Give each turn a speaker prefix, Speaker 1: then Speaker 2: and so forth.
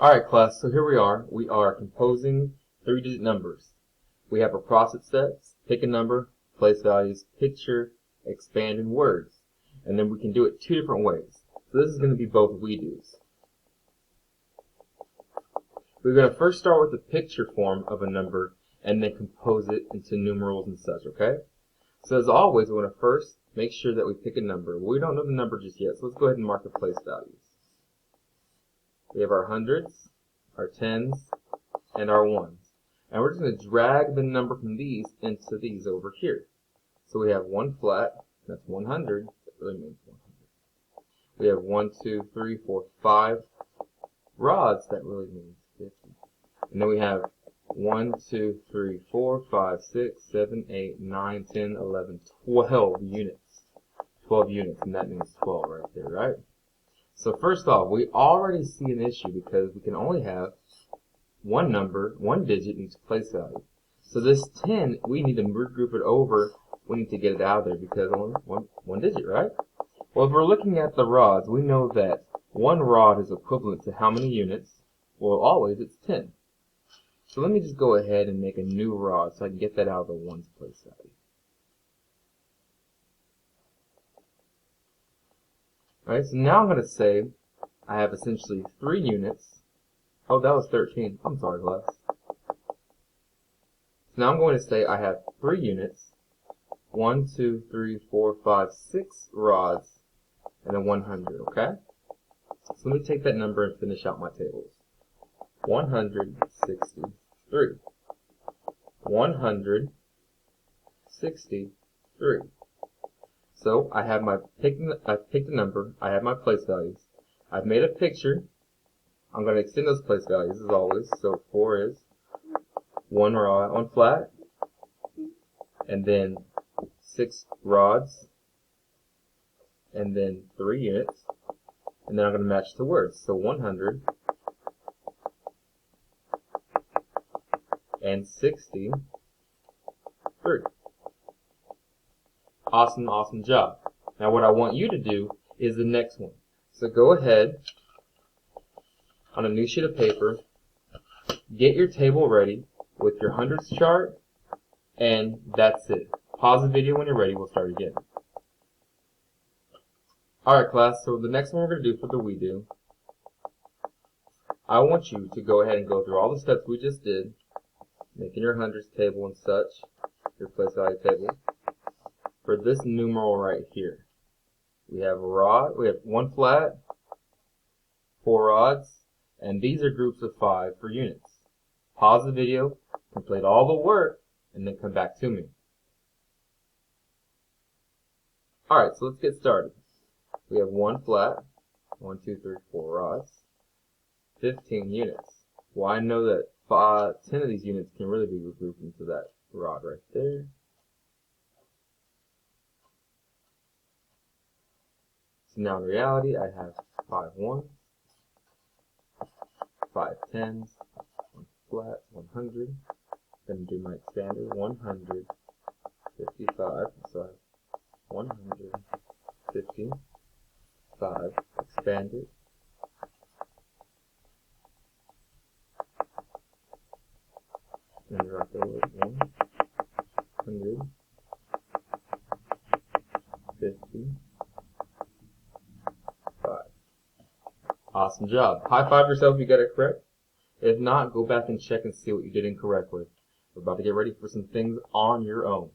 Speaker 1: Alright class, so here we are. We are composing 3-digit numbers. We have our process steps, pick a number, place values, picture, expand, and words. And then we can do it 2 different ways. So this is going to be both we-dos. We're going to first start with the picture form of a number and then compose it into numerals and such, okay? So as always, we want to first make sure that we pick a number. We don't know the number just yet, so let's go ahead and mark the place values. We have our hundreds, our tens, and our ones. And we're just going to drag the number from these into these over here. So we have one flat, that's 100. That really means 100. We have 1, 2, 3, 4, 5 rods. That really means 50. And then we have 1, 2, 3, 4, 5, 6, 7, 8, 9, 10, 11, 12 units. 12 units, and that means 12 right there, right? So first off, we already see an issue because we can only have one number, one digit in each place value. So this 10, we need to group it over. We need to get it out of there because only one digit, right? Well, if we're looking at the rods, we know that one rod is equivalent to how many units? Well, always it's 10. So let me just go ahead and make a new rod so I can get that out of the ones place value. Alright, so now I'm going to say I have essentially 3 units. Oh, that was 13. I'm sorry, class. So now I'm going to say I have 3 units. 1, 2, 3, 4, 5, 6 rods, and then 100, okay? So let me take that number and finish out my tables. 163. 163. So I have I've picked a number, I have my place values. I've made a picture. I'm going to extend those place values as always. So 4 is 1 rod, 1 flat, and then 6 rods, and then 3 units, and then I'm going to match the words. So 100 and 63. Awesome, awesome job. Now what I want you to do is the next one. So go ahead on a new sheet of paper, get your table ready with your hundreds chart, and that's it. Pause the video when you're ready, we'll start again. Alright class, so the next one we're going to do for the we do, I want you to go ahead and go through all the steps we just did, making your hundreds table and such, your place value table. For this numeral right here, we have a rod, we have 1 flat, 4 rods, and these are groups of 5 for units. Pause the video, complete all the work, and then come back to me. Alright, so let's get started. We have 1 flat, 1, 2, 3, 4 rods, 15 units. Well, I know that 10 of these units can really be grouped into that rod right there. So now in reality, I have 5 ones, 5 tens, 1 flat, 100. Then do my expander, 155. So I have 155 expanded. And right there was 155. Awesome job. High five yourself if you got it correct. If not, go back and check and see what you did incorrectly. We're about to get ready for some things on your own.